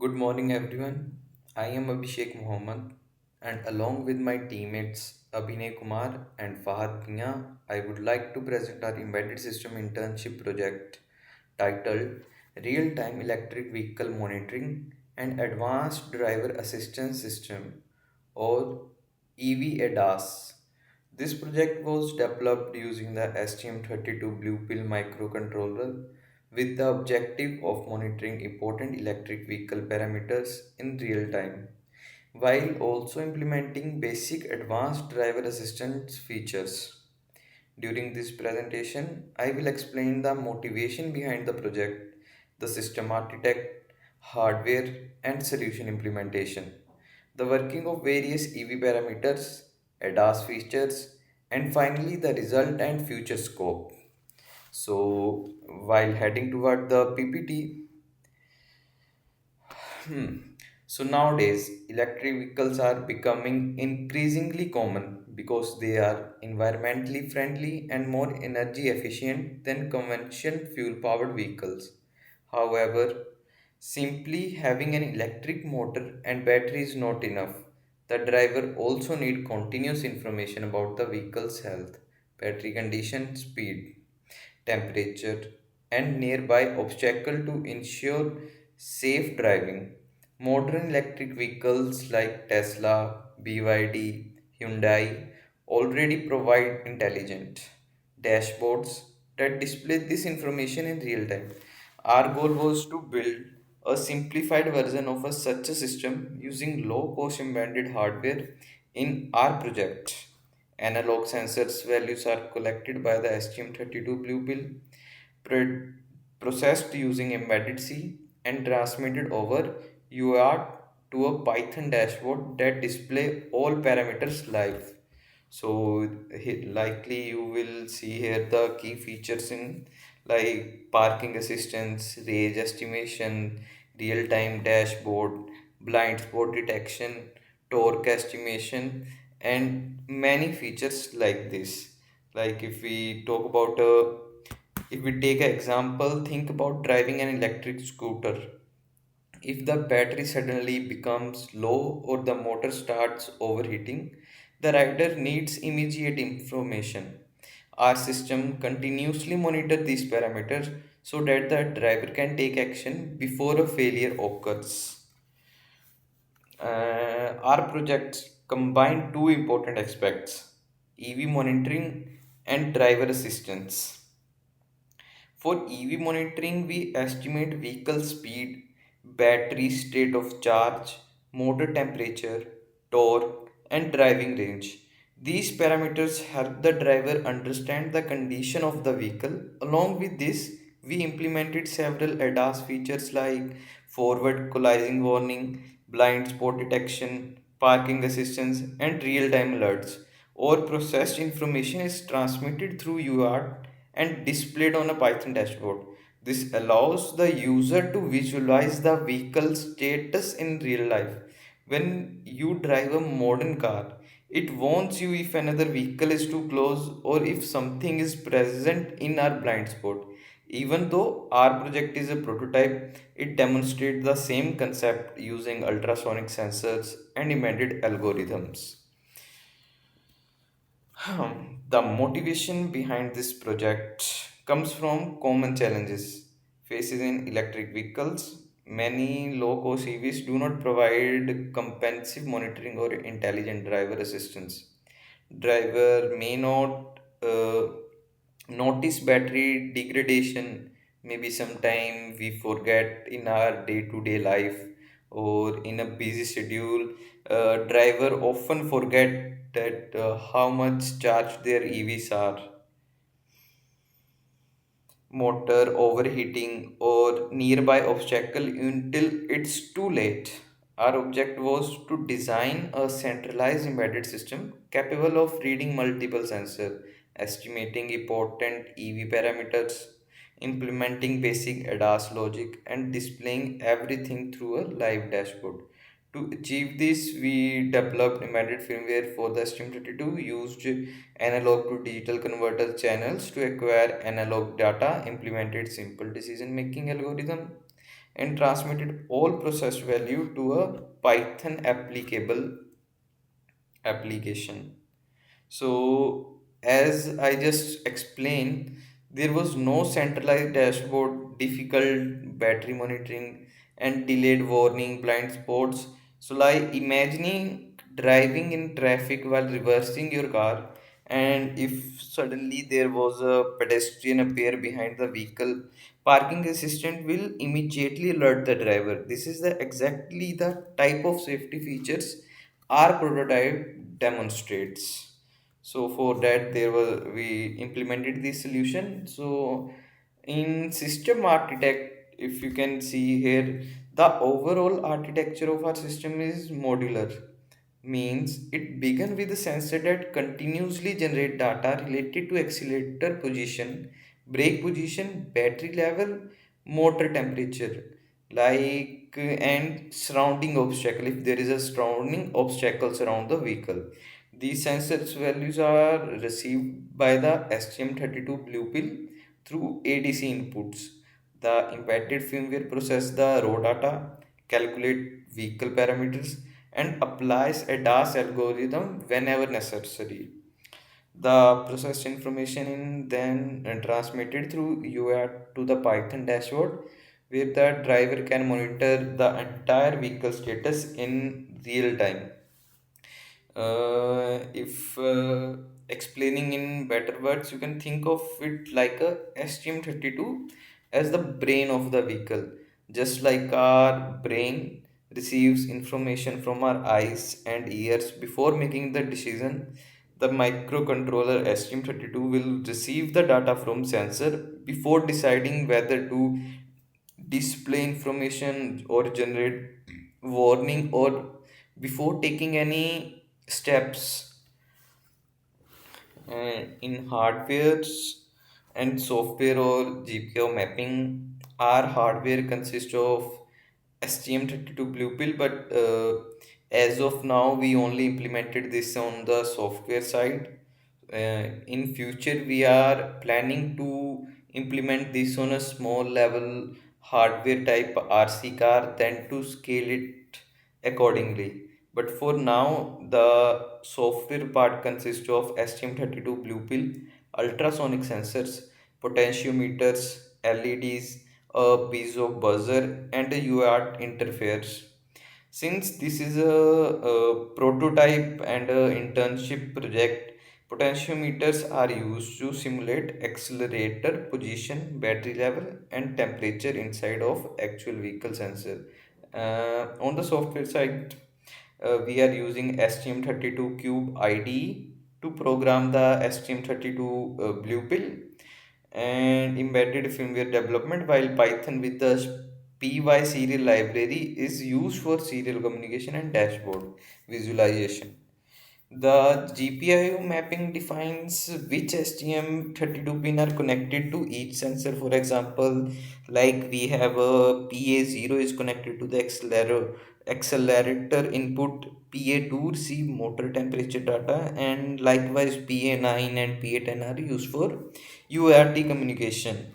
Good morning, everyone. I am Abhishek Mohammed, and along with my teammates Abhiney Kumar and Fahad Pinya, I would like to present our embedded system internship project titled Real Time Electric Vehicle Monitoring and Advanced Driver Assistance System, or EV ADAS. This project was developed using the STM32 Blue Pill microcontroller with the objective of monitoring important electric vehicle parameters in real time, while also implementing basic advanced driver assistance features. During this presentation, I will explain the motivation behind the project, the system architect, hardware, and solution implementation, the working of various EV parameters, ADAS features, and finally the result and future scope. So, while heading toward the PPT, Hmm. So nowadays, electric vehicles are becoming increasingly common because they are environmentally friendly and more energy efficient than conventional fuel powered vehicles. However, simply having an electric motor and battery is not enough. The driver also need continuous information about the vehicle's health, battery condition, speed, temperature, and nearby obstacle to ensure safe driving. Modern electric vehicles like Tesla, BYD, Hyundai already provide intelligent dashboards that display this information in real time. Our goal was to build a simplified version of such a system using low cost embedded hardware in our project. Analog sensors values are collected by the STM32 Blue Pill, pro- processed using embedded C, and transmitted over UART to a Python dashboard that display all parameters live. So likely you will see here the key features in like parking assistance, range estimation, real-time dashboard, blind spot detection, torque estimation, and many features like this. Like if we take an example, think about driving an electric scooter. If the battery suddenly becomes low or the motor starts overheating, the rider needs immediate information. Our system continuously monitors these parameters so that the driver can take action before a failure occurs. Our projects combine two important aspects: EV monitoring and driver assistance. For EV monitoring, we estimate vehicle speed, battery state of charge, motor temperature, torque, and driving range. These parameters help the driver understand the condition of the vehicle. Along with this, we implemented several ADAS features like forward collision warning, blind spot detection, parking assistance, and real time alerts. All processed information is transmitted through UART and displayed on a Python dashboard. This allows the user to visualize the vehicle status in real life. When you drive a modern car, it warns you if another vehicle is too close or if something is present in our blind spot. Even though our project is a prototype, it demonstrates the same concept using ultrasonic sensors and embedded algorithms. The motivation behind this project comes from common challenges faces in electric vehicles. Many low-cost EVs do not provide comprehensive monitoring or intelligent driver assistance. Driver may not notice battery degradation. Maybe sometime we forget in our day-to-day life or in a busy schedule. Driver often forget that how much charge their EVs are, motor overheating, or nearby obstacle until it's too late. Our object was to design a centralized embedded system capable of reading multiple sensors, estimating important EV parameters, implementing basic ADAS logic, and displaying everything through a live dashboard. To achieve this, we developed embedded firmware for the STM32, used analog to digital converter channels to acquire analog data, implemented simple decision making algorithm, and transmitted all processed value to a Python applicable application. So, as I just explained, there was no centralized dashboard, difficult battery monitoring, and delayed warning blind spots. So, like imagining driving in traffic while reversing your car, and if suddenly there was a pedestrian appear behind the vehicle, parking assistant will immediately alert the driver. This is the exactly the type of safety features our prototype demonstrates. So for that there was we implemented this solution. So in system architect, if you can see here, the overall architecture of our system is modular, means it began with a sensor that continuously generate data related to accelerator position, brake position, battery level, motor temperature, and surrounding obstacle. If there is a surrounding obstacles around the vehicle, these sensors values are received by the STM32 blue pill through ADC inputs. The embedded firmware process the raw data, calculate vehicle parameters, and applies a DAS algorithm whenever necessary. The processed information is then transmitted through UART to the Python dashboard, where the driver can monitor the entire vehicle status in real time. If explaining in better words, you can think of it like a STM32 as the brain of the vehicle. Just like our brain receives information from our eyes and ears before making the decision, the microcontroller STM32 will receive the data from sensor before deciding whether to display information or generate warning, or before taking any steps. In hardwares and software or GPO mapping, our hardware consists of STM32 Blue Pill, but as of now, we only implemented this on the software side. In future, we are planning to implement this on a small level hardware type RC car, then to scale it accordingly. But for now, the software part consists of STM32 Blue Pill, ultrasonic sensors, potentiometers, LEDs, a piezo buzzer, and a UART interface. Since this is a prototype and a internship project, potentiometers are used to simulate accelerator position, battery level, and temperature inside of actual vehicle sensor. On the software side, we are using STM32 Cube IDE to program the STM32 Blue Pill and embedded firmware development, while Python with the PY serial library is used for serial communication and dashboard visualization. The GPIO mapping defines which STM32 pin are connected to each sensor. For example, like we have a PA0 is connected to the accelerator input, PA2 receive motor temperature data, and likewise PA9 and PA10 are used for UART communication.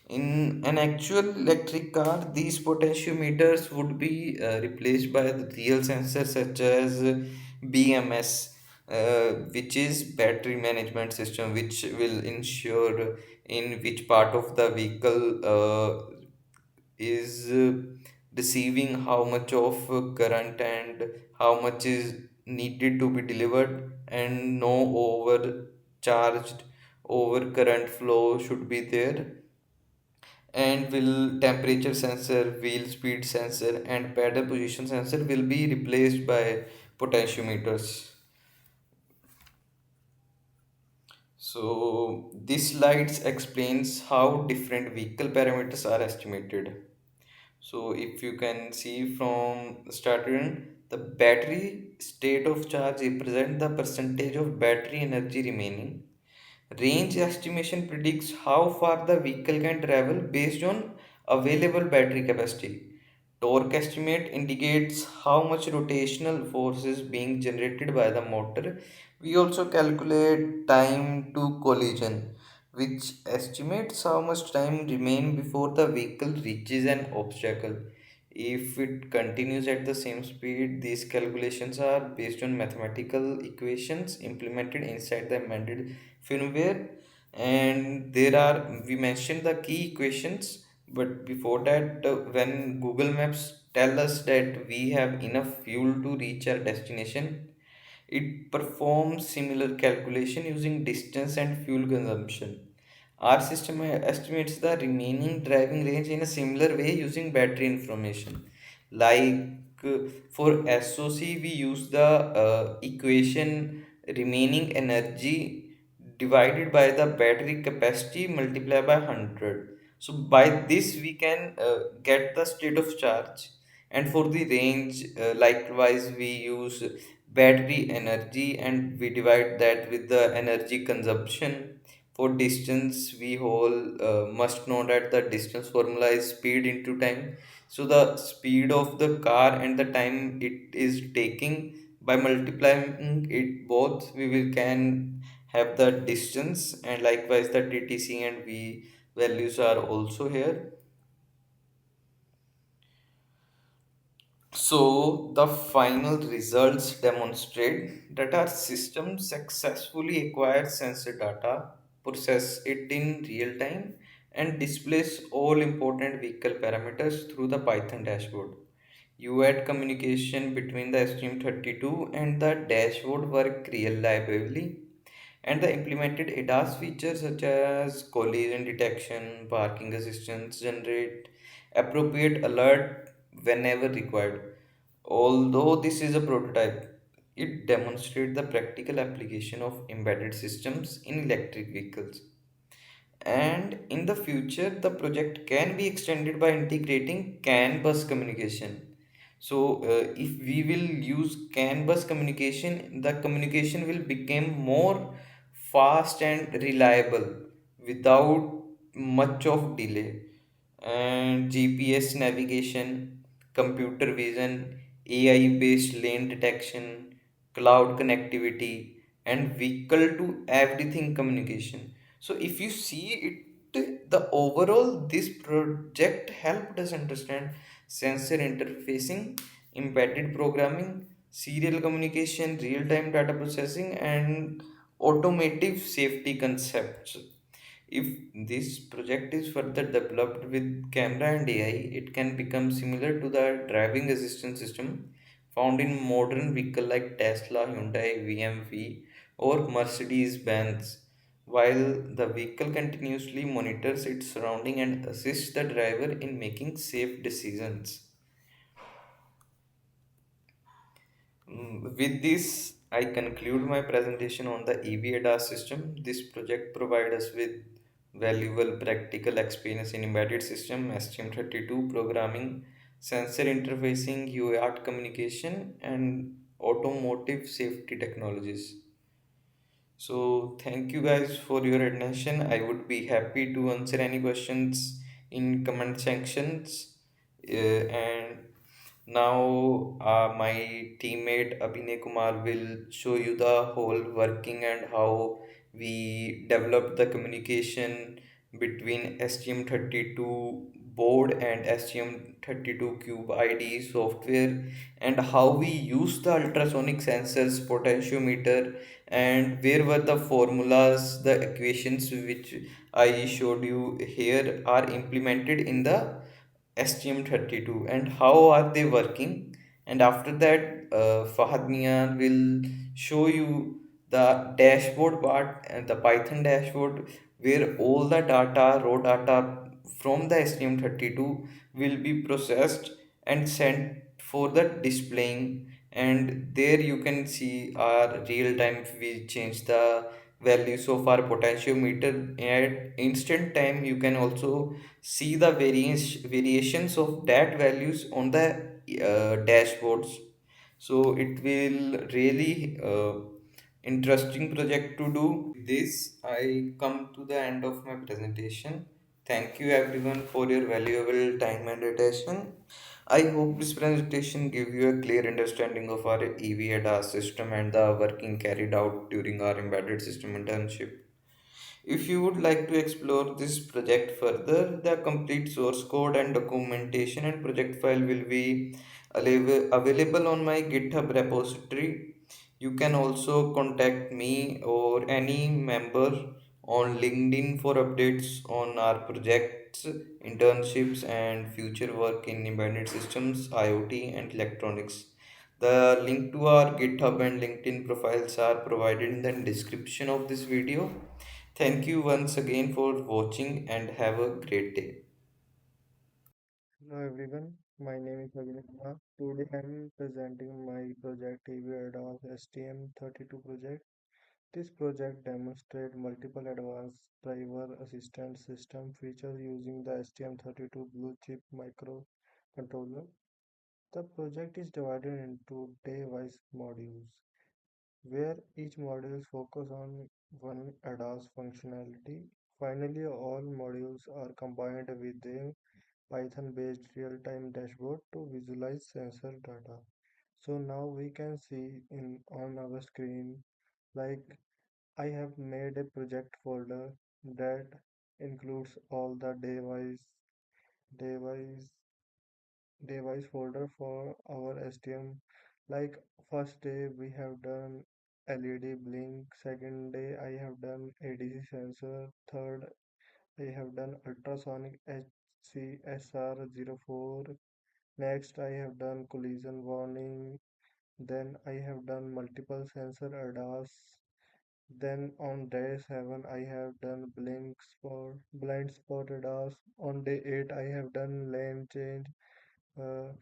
In an actual electric car, these potentiometers would be replaced by the real sensors such as BMS, which is battery management system, which will ensure in which part of the vehicle is receiving how much of current and how much is needed to be delivered, and no overcharged over current flow should be there, and will temperature sensor, wheel speed sensor, and pedal position sensor will be replaced by potentiometers. So this slides explains how different vehicle parameters are estimated. So if you can see from starting, the battery state of charge represent the percentage of battery energy remaining. Range estimation predicts how far the vehicle can travel based on available battery capacity. Torque estimate indicates how much rotational force is being generated by the motor. We also calculate time to collision, which estimates how much time remain before the vehicle reaches an obstacle. If it continues at the same speed, these calculations are based on mathematical equations implemented inside the embedded firmware. And there are, we mentioned the key equations, but before that, when Google Maps tell us that we have enough fuel to reach our destination, it performs similar calculation using distance and fuel consumption. Our system estimates the remaining driving range in a similar way using battery information. Like for SOC, we use the equation remaining energy divided by the battery capacity multiplied by 100. So by this we can get the state of charge. And for the range, likewise we use battery energy and we divide that with the energy consumption. For distance, we all must know that the distance formula is speed into time. So the speed of the car and the time it is taking, by multiplying it both, we will can have the distance. And likewise the TTC and V values are also here. So the final results demonstrate that our system successfully acquires sensor data, process it in real time, and displays all important vehicle parameters through the Python dashboard. UAT communication between the STM32 and the dashboard work reliably, and the implemented ADAS features such as collision detection, parking assistance generate appropriate alert whenever required. Although this is a prototype, it demonstrates the practical application of embedded systems in electric vehicles. And in the future, the project can be extended by integrating CAN bus communication. So, if we will use CAN bus communication, the communication will become more fast and reliable without much of delay. And GPS navigation, computer vision, AI based lane detection, cloud connectivity, and vehicle to everything communication. So if you see it, the overall this project helped us understand sensor interfacing, embedded programming, serial communication, real-time data processing, and automotive safety concepts. If this project is further developed with camera and AI, it can become similar to the driving assistance system found in modern vehicles like Tesla, Hyundai, VMV, or Mercedes Benz. While the vehicle continuously monitors its surrounding and assists the driver in making safe decisions. With this, I conclude my presentation on the EV ADAS system. This project provides us with valuable practical experience in embedded system, STM32 programming, sensor interfacing, UART communication, and automotive safety technologies. So thank you guys for your attention. I would be happy to answer any questions in comment sections. And now my teammate Abhiney Kumar will show you the whole working and how we developed the communication between STM32 board and STM32 Cube IDE software, and how we use the ultrasonic sensors, potentiometer, and where were the formulas, the equations which I showed you here are implemented in the STM32 and how are they working. And after that, Fahad Mian will show you the dashboard part and the Python dashboard where all the data, raw data from the STM32 will be processed and sent for the displaying. And there you can see our real time, we change the values of our potentiometer at instant time. You can also see the variations of that values on the dashboards. So it will really interesting project to do. With this, I come to the end of my presentation. Thank you everyone for your valuable time and attention. I hope this presentation give you a clear understanding of our EV ADAS system and the working carried out during our embedded system internship. If you would like to explore this project further, the complete source code and documentation and project file will be available on my GitHub repository. You can also contact me or any member on LinkedIn for updates on our projects, internships, and future work in embedded systems, IoT, and electronics. The link to our GitHub and LinkedIn profiles are provided in the description of this video. Thank you once again for watching and have a great day. Hello everyone, my name is Abhiney. Today I am presenting my project ADAS STM32 project. This project demonstrates multiple advanced driver assistance system features using the STM32 blue chip microcontroller. The project is divided into day-wise modules, where each module focus on one ADAS functionality. Finally, all modules are combined with a Python-based real-time dashboard to visualize sensor data. So now we can see in on our screen, like I have made a project folder that includes all the device device folder for our STM. Like first day we have done LED blink, second day I have done ADC sensor, third I have done ultrasonic HCSR04. Next, I have done collision warning. Then I have done multiple sensor ADAS. Then on day 7, I have done blind spot ADAS. On day 8, I have done lane change. Uh,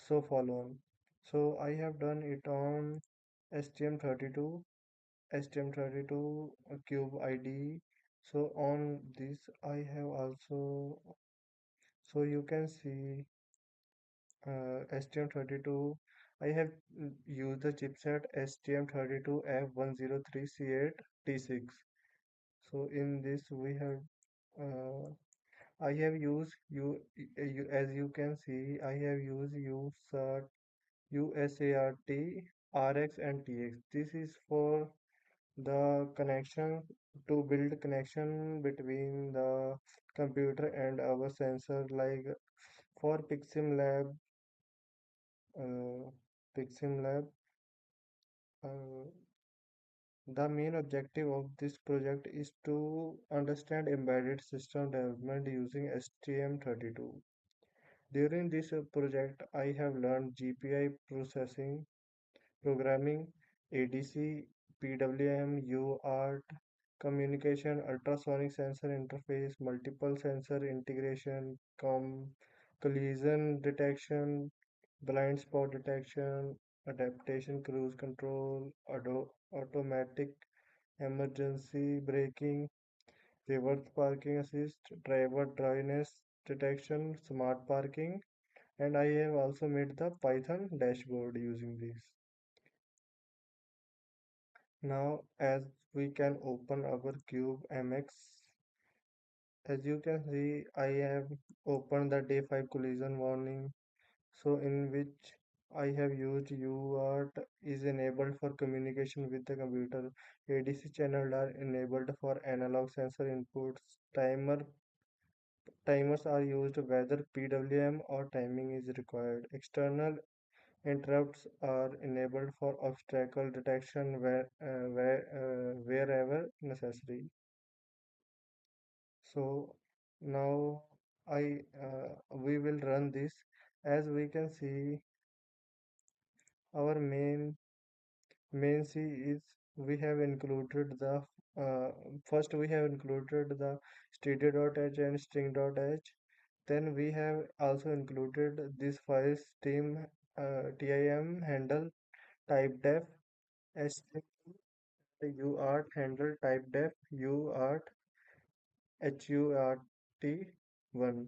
so follow on. So I have done it on STM32, STM32 cube ID. So on this, I have also, so you can see STM32. I have used the chipset STM32F103C8T6. So in this we have I have used as you can see I have used USART, RX and TX. This is for the connection to build connection between the computer and our sensor like for uh, Pixim Lab. Uh, the main objective of this project is to understand embedded system development using STM32. During this project, I have learned GPI processing, programming, ADC, PWM, UART, communication, ultrasonic sensor interface, multiple sensor integration, collision detection, blind spot detection, adaptation cruise control, automatic emergency braking, reverse parking assist, driver dryness detection, smart parking, and I have also made the Python dashboard using this. Now, as we can open our Cube MX, as you can see, I have opened the day 5 collision warning. So, in which I have used UART is enabled for communication with the computer. ADC channels are enabled for analog sensor inputs. Timers are used whether PWM or timing is required. External interrupts are enabled for obstacle detection wherever necessary. So now we will run this. As we can see, our main C is we have included the uh, first we have included the std.h and string.h. Then we have also included this files tim handle type def UART handle type def UART HURT1.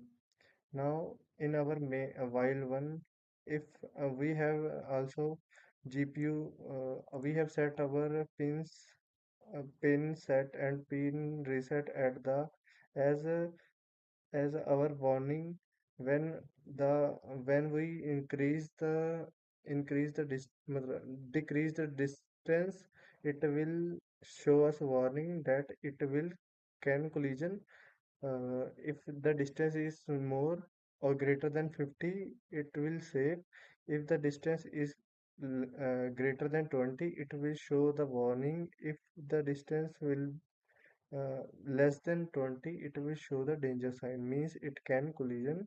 Now in our while one, if we have also GPU, we have set our pin set and pin reset at the as as our warning when the when we increase the decrease the distance, it will show us warning that it will can collision. If the distance is more or greater than 50, it will save. If the distance is greater than 20, it will show the warning. If the distance will less than 20, it will show the danger sign, means it can collision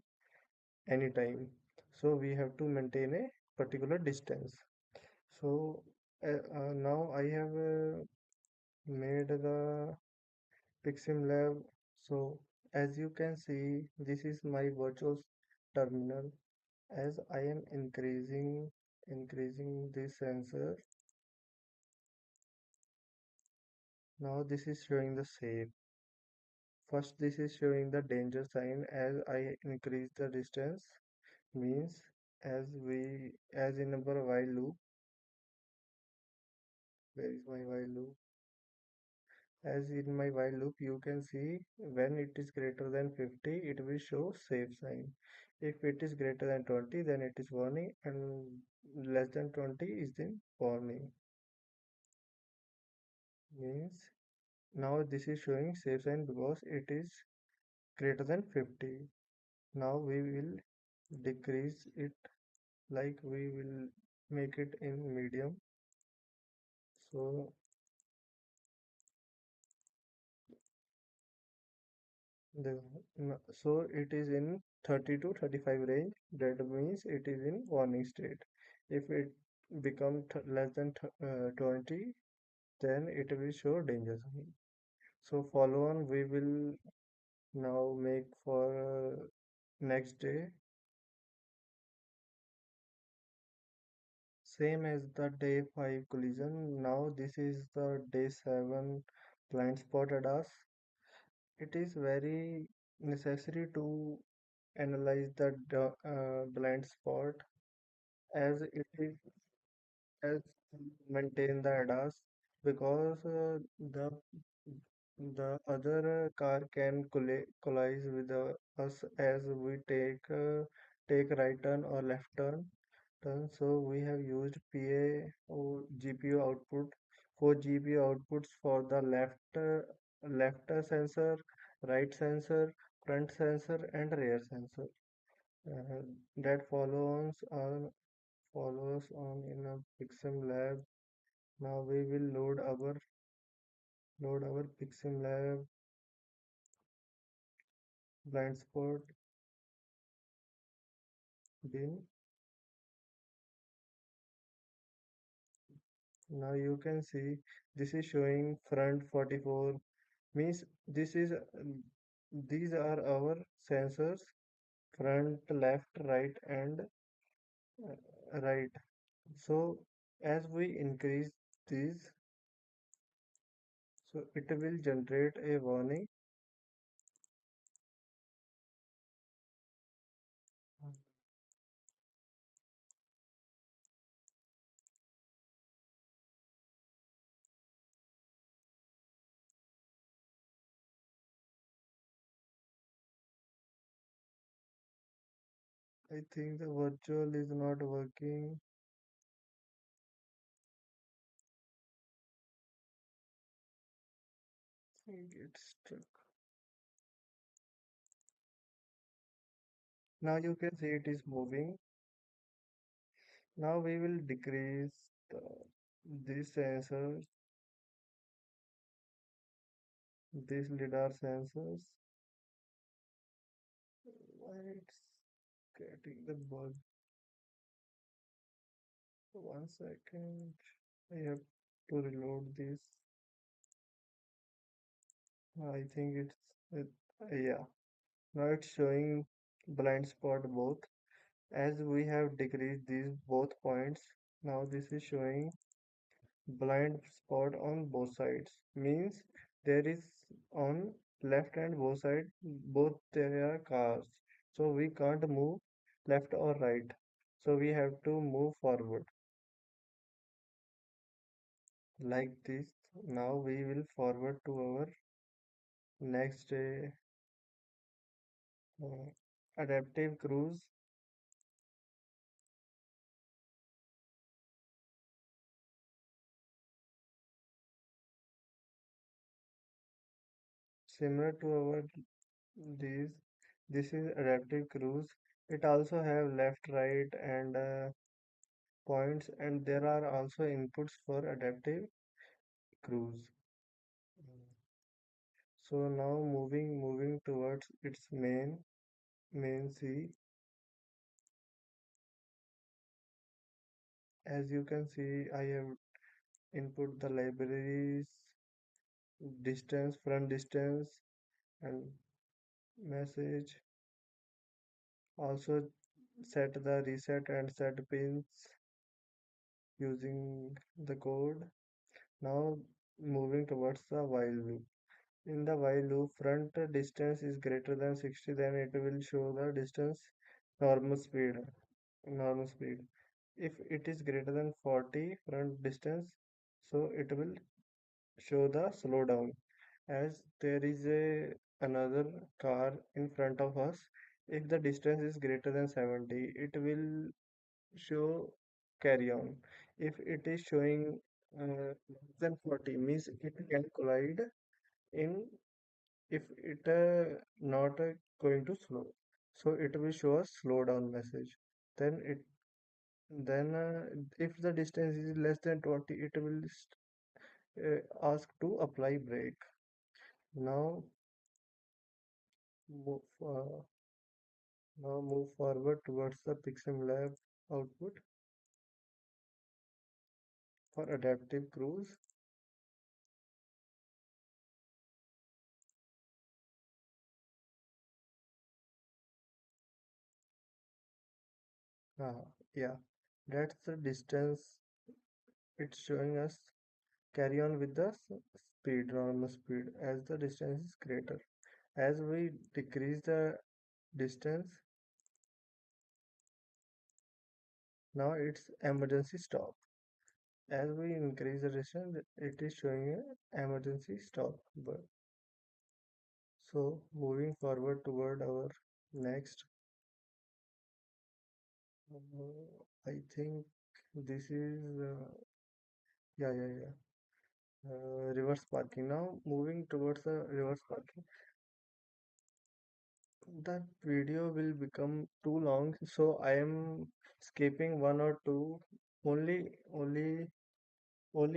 anytime. So we have to maintain a particular distance. So now I have made the Pixim Lab. So as you can see, this is my virtual terminal. As I am increasing this sensor, now this is showing the safe. First, this is showing the danger sign as I increase the distance, means as in our while loop. Where is my while loop? As in my while loop, you can see when it is greater than 50, it will show safe sign. If it is greater than 20, then it is warning, and less than 20 is the warning. Means now this is showing safe sign because it is greater than 50. Now we will decrease it, like we will make it in medium. So The so it is in 30 to 35 range. That means it is in warning state. If it become less than 20, then it will show danger sign. So follow on, we will now make for next day. Same as the day 5 collision. Now this is the day 7 blind spot ADAS. It is very necessary to analyze the blind spot as it is as maintain the ADAS, because the other car can collide with us as we take right turn or left turn. So we have used PA or GPU output, for GPU outputs for the left sensor, right sensor, front sensor, and rear sensor. Uh, that follows on in a Pixel lab. Now we will load our Pixel lab blind spot bin. Now you can see this is showing front 44, means these are our sensors, front, left, right, and right. So as we increase these, so it will generate a warning. I think the virtual is not working. I think it's stuck. Now you can see it is moving. Now we will decrease the, these sensors, these lidar sensors. Why it's getting the bug? 1 second. I have to reload this. I think yeah. Now it's showing blind spot both. As we have decreased these both points, now this is showing blind spot on both sides, means there is on left and both side, both there are cars, so we can't move left or right, so we have to move forward like this. Now we will forward to our next uh, adaptive cruise. Similar to our these, this is adaptive cruise. It also have left, right, and points, and there are also inputs for adaptive cruise. So now moving towards its main C. As you can see, I have input the libraries, distance, front distance, and message. Also set the reset and set pins using the code. Now moving towards the while loop. In the while loop, front distance is greater than 60, then it will show the distance normal speed. Normal speed. If it is greater than 40 front distance, so it will show the slowdown. As there is a another car in front of us, if the distance is greater than 70, it will show carry on. If it is showing less than 40, means it can collide in if it not going to slow. So it will show a slow down message. Then if the distance is less than 20, it will ask to apply brake. Now move, uh, now move forward towards the Pixel Lab output for adaptive cruise. Ah, yeah, that's the distance it's showing us. Carry on with the speed, normal speed, as the distance is greater. As we decrease the distance, now it's emergency stop. As we increase the distance, it is showing a emergency stop. But so moving forward toward our next, I think this is reverse parking. Now moving towards the reverse parking. That video will become too long, so I am skipping one or two. Only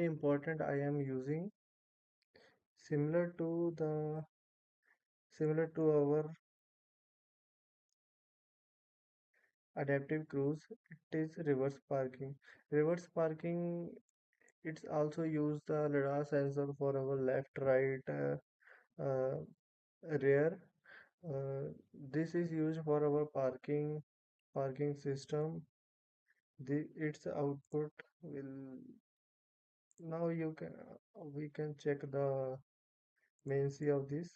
important I am using similar to the similar to our adaptive cruise. It is reverse parking. Reverse parking. It's also use the radar sensor for our left, right, uh, rear. This is used for our parking system. Its output will now you can we can check the main C of this.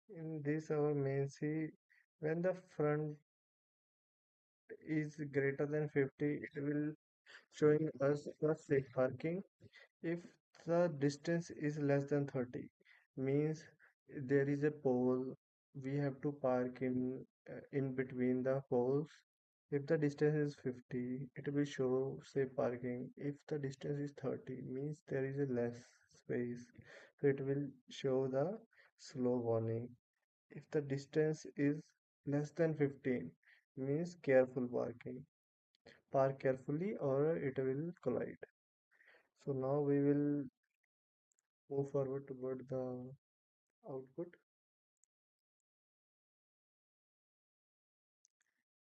In this our main C, when the front is greater than 50, it will showing us first safe parking. If the distance is less than 30, means there is a pole, we have to park in between the poles. If the distance is 50, it will show safe parking. If the distance is 30, means there is a less space, so it will show the slow warning. If the distance is less than 15, means careful parking. Park carefully or it will collide. So now we will move forward toward the output,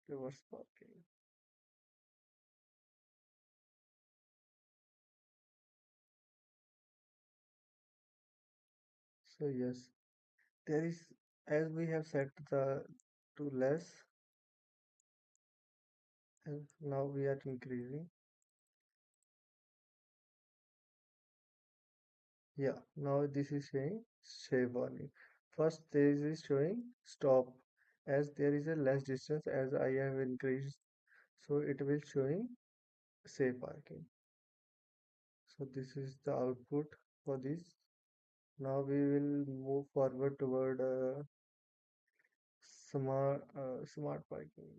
reverse parking. So yes, there is as we have set the to less, and now we are increasing. Yeah, now this is showing save warning. First there is showing stop as there is a less distance as I have increased, so it will showing save parking. So this is the output for this. Now we will move forward toward smart parking,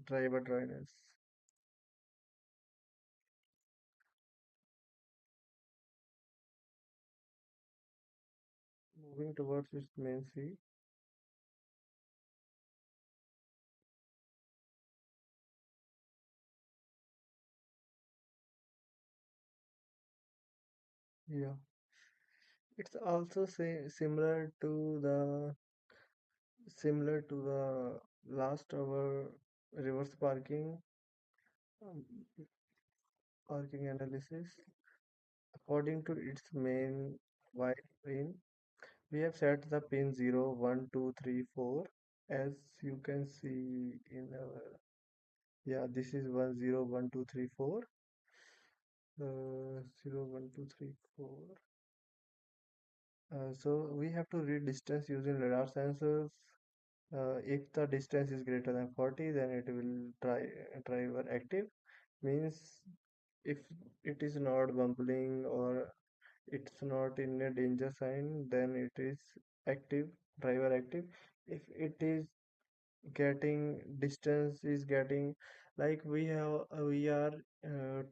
driver dryness. moving towards its main C. Yeah, it's also similar to the last our reverse um, parking analysis. According to its main white pin, we have set the pin 0, 1, 2, 3, 4. As you can see in our, yeah, this is 1, 0, 1, 2, 3, 4. 0, 1, 2, 3, 4. So we have to read distance using radar sensors. If the distance is greater than 40, then it will driver active. Means if it is not bumbling or it's not in a danger sign, then it is active, driver active. If it is getting distance is getting like we are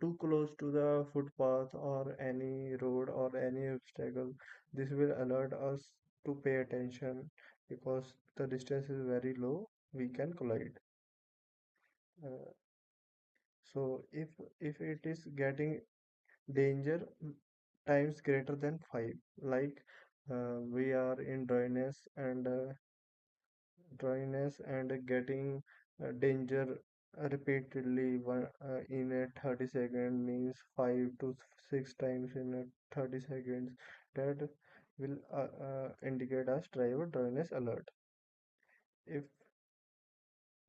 too close to the footpath or any road or any obstacle, this will alert us to pay attention because the distance is very low, we can collide. uh, so if it is getting danger times greater than 5, like we are in dryness and getting danger repeatedly in a 30 second means 5 to 6 times in a 30 seconds, that will indicate as driver dryness alert. If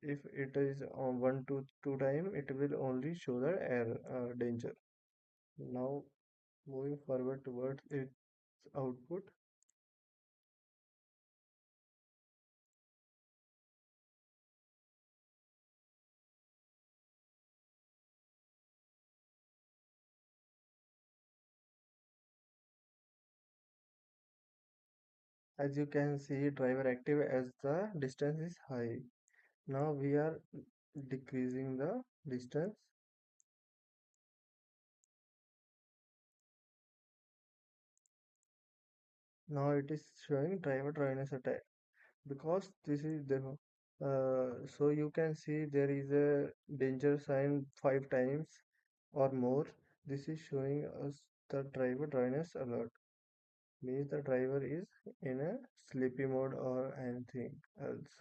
if it is on 1 to 2 time, it will only show the air danger. Now moving forward towards its output. As you can see, driver active as the distance is high. Now we are decreasing the distance. Now it is showing driver dryness attack because this is the so you can see there is a danger sign 5 times or more. This is showing us the driver dryness alert. Means the driver is in a sleepy mode or anything else.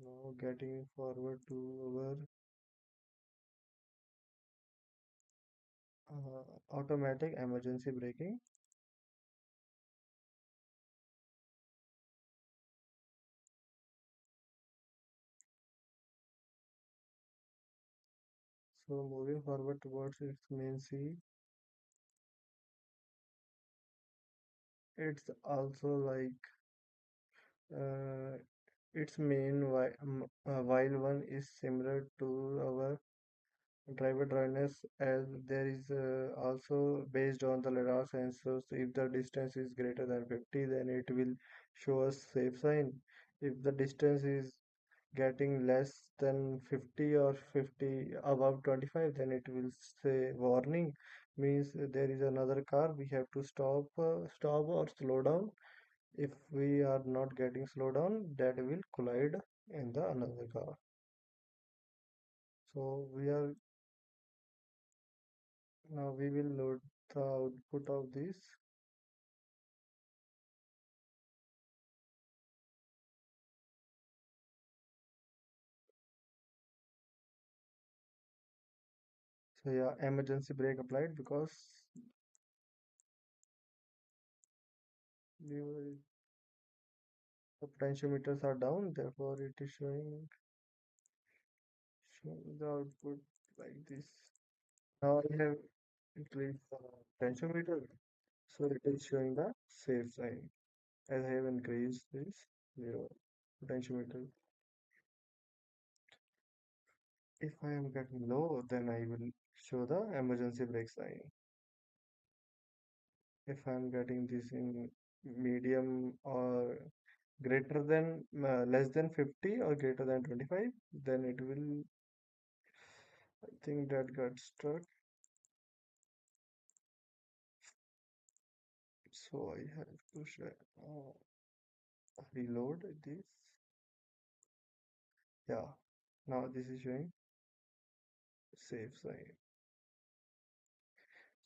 Now getting forward to our automatic emergency braking. So moving forward towards its main C, it's also like uh, its while one is similar to our driver dryness, as there is also based on the radar sensors. If the distance is greater than 50, then it will show us safe sign. If the distance is getting less than 50 or 50 above 25, then it will say warning, means there is another car, we have to stop or slow down. If we are not getting slow down, that will collide in the another car. So we are now we will load the output of this. So yeah, emergency brake applied because we, the potentiometers are down, therefore it is showing the output like this. Now I have increased the potentiometer, so it is showing the safe sign. As I have increased this zero potentiometer. If I am getting low, then I will show the emergency brake sign. If I am getting this in medium or greater than less than 50 or greater than 25, then it will, I think that got stuck. So I have to reload this. Yeah, now this is showing safe sign.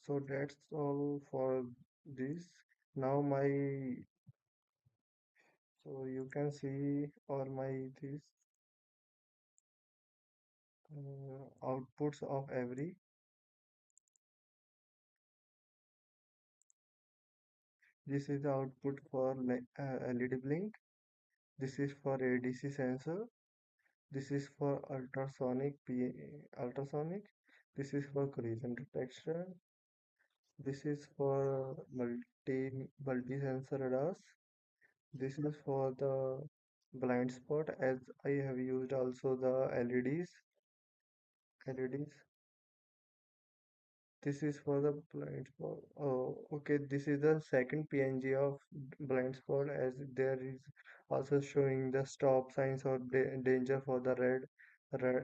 So that's all for this. Now my so you can see all my this outputs of every. This is the output for LED blink. This is for ADC sensor. This is for ultrasonic. This is for collision detection. This is for multi-sensor ADAS. This is for the blind spot as I have used also the LEDs. This is for the blind spot. Oh, okay. This is the second PNG of blind spot as there is also showing the stop signs or danger for the red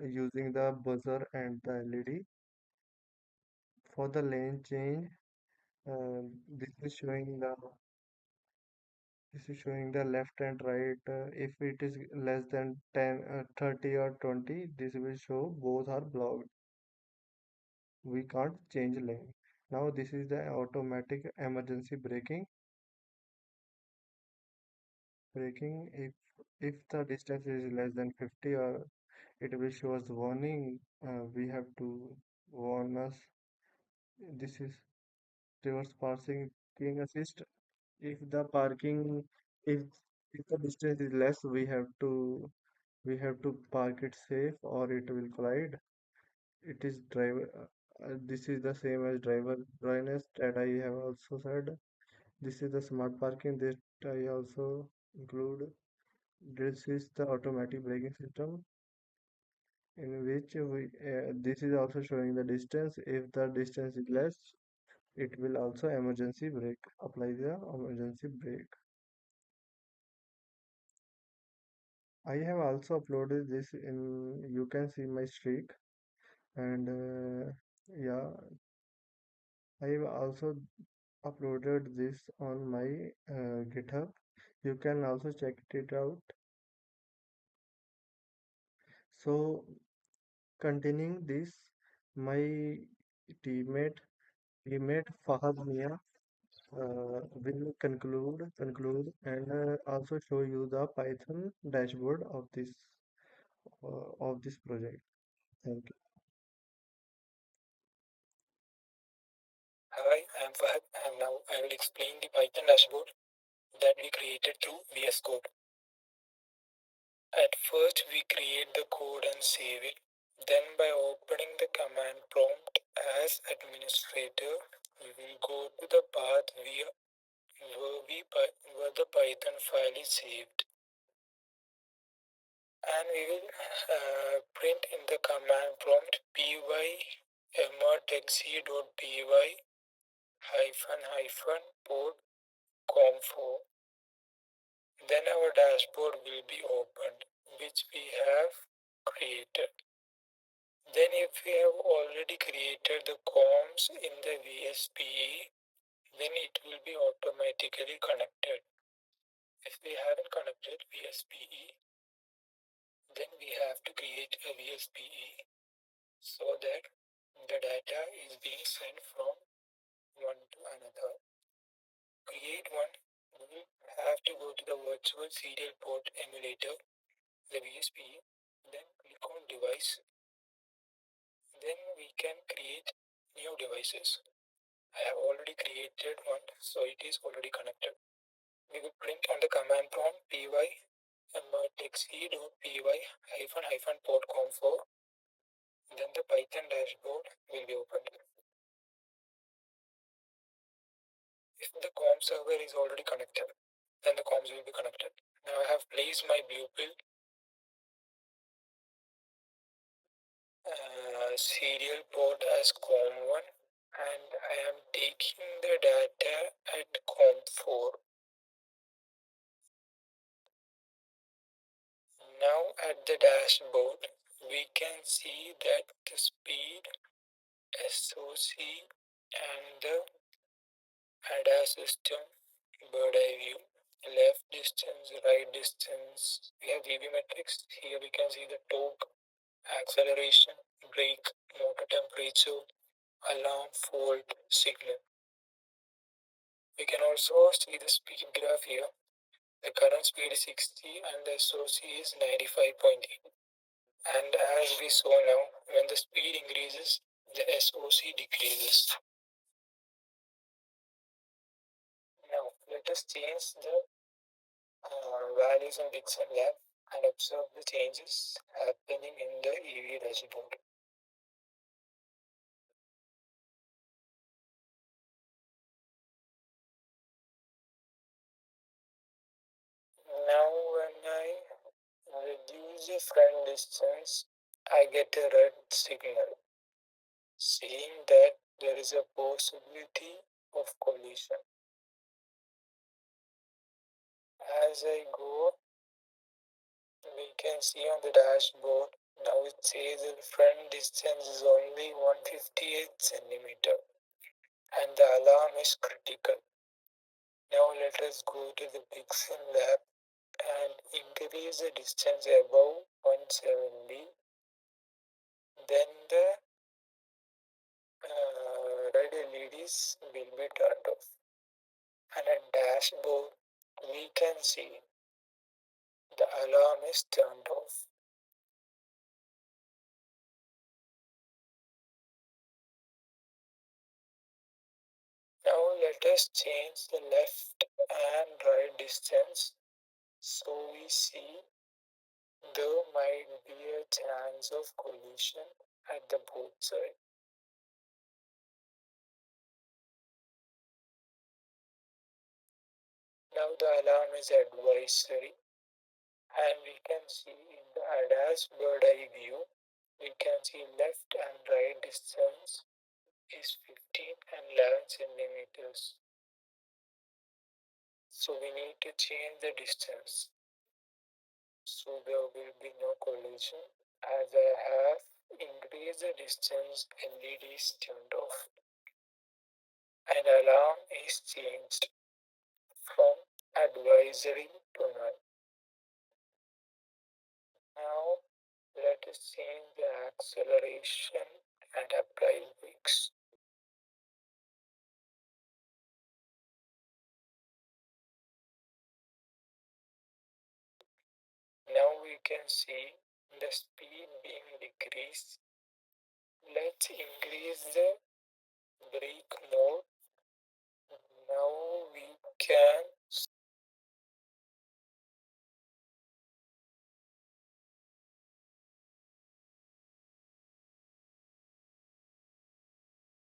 using the buzzer and the LED. For the lane change, uh, this is showing the this is showing the left and right. If it is less than 10, 30 or 20, this will show both are blocked. We can't change lane. Now this is the automatic emergency braking. If the distance is less than 50 or it will show us warning. We have to warn us. This is reverse parking assist. If the parking if if the distance is less, we have to park it safe or it will collide. It is driver. This is the same as driver blindness that I have also said. This is the smart parking that I also include. This is the automatic braking system in which this is also showing the distance. If the distance is less, it will also emergency brake. Apply the emergency brake. I have also uploaded this in. You can see my streak and yeah, I have also uploaded this on my GitHub. You can also check it out. So continuing this, my teammate teammate Fahad will conclude and also show you the Python dashboard of this project. Thank you. Hi, I'm Fahad, and now I will explain the Python dashboard that we created through VS Code. At first, we create the code and save it. Then, by opening the command prompt as administrator, we will go to the path where the Python file is saved, and we will print in the command prompt py emertxe.py hyphen hyphen port com4. Then our dashboard will be opened, which we have created. Then if we have already created the comms in the VSPE, then it will be automatically connected. If we haven't connected VSPE, then we have to create a VSPE so that the data is being sent from one to another. Create one, we will have to go to the virtual serial port emulator, the VSPE, then click on device. Then we can create new devices. I have already created one, so it is already connected. We will print on the command prompt py emertxe.py hyphen hyphen port com4. Then the Python dashboard will be opened. If the com server is already connected, then the comms will be connected. Now I have placed my pupil serial port as com1 and I am taking the data at com4. Now at the dashboard, we can see that the speed, SOC and the ADAS system bird eye view, left distance, right distance. We have VB metrics. Here we can see the torque, acceleration, brake, motor temperature, alarm, fault, signal. We can also see the speed graph here. The current speed is 60 and the SOC is 95.8. And as we saw now, when the speed increases, the SOC decreases. Now let us change the values in Dixon lab and observe the changes happening in the EV dashboard. Now when I reduce the front distance, I get a red signal saying that there is a possibility of collision. As I go, we can see on the dashboard, now it says the front distance is only 158 centimeter and the alarm is critical. Now let us go to the Dixon lab and increase the distance above 170. Then the red LEDs will be turned off. And at dashboard, we can see the alarm is turned off. Now let us change the left and right distance so we see there might be a chance of collision at the both sides. Now the alarm is advisory and we can see in the ADAS bird eye view, we can see left and right distance is 15 and 11 centimeters. So we need to change the distance so there will be no collision. As I have increased the distance, LED is turned off and alarm is changed from advisory to none. Now let us change the acceleration and apply brakes. Now we can see the speed being decreased. Let's increase the brake mode. Now we can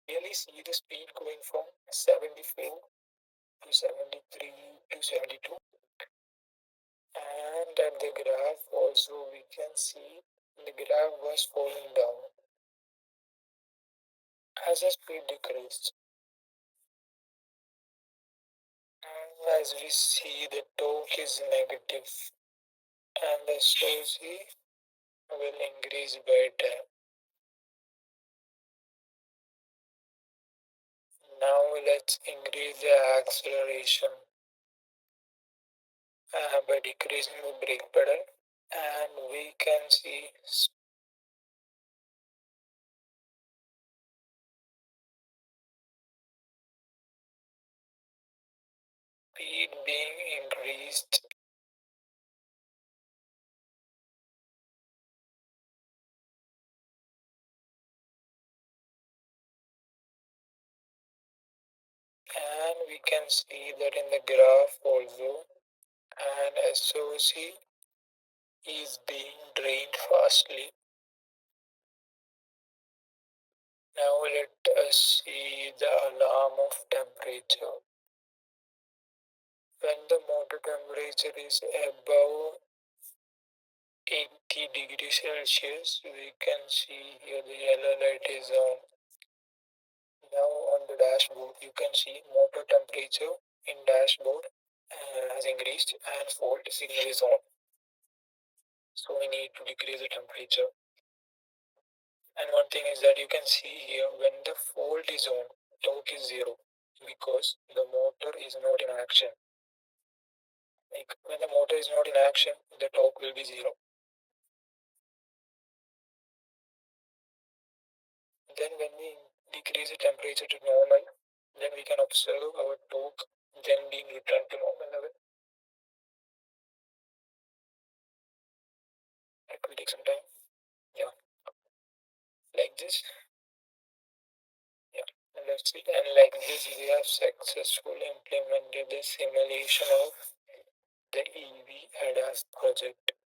really see the speed going from 74 to 73 to 72. And at the graph also we can see the graph was falling down as the speed decreased. And as we see the torque is negative and the SOC will increase by time. Now let's increase the acceleration by decreasing the brake pedal and we can see speed being increased and we can see that in the graph also an SOC is being drained fastly. Now let us see the alarm of temperature. When the motor temperature is above 80 degrees Celsius, we can see here the yellow light is on. Now on the dashboard you can see motor temperature in dashboard has increased and fault signal is on. So we need to decrease the temperature. And one thing is that you can see here when the fault is on, torque is 0. because the motor is not in action. Like when the motor is not in action, the torque will be zero. Then when we decrease the temperature to normal, then we can observe our torque then being returned to normal level. It will take some time. Yeah, like this. Yeah, and that's it. And like this, we have successfully implemented the simulation of the EV ADAS project.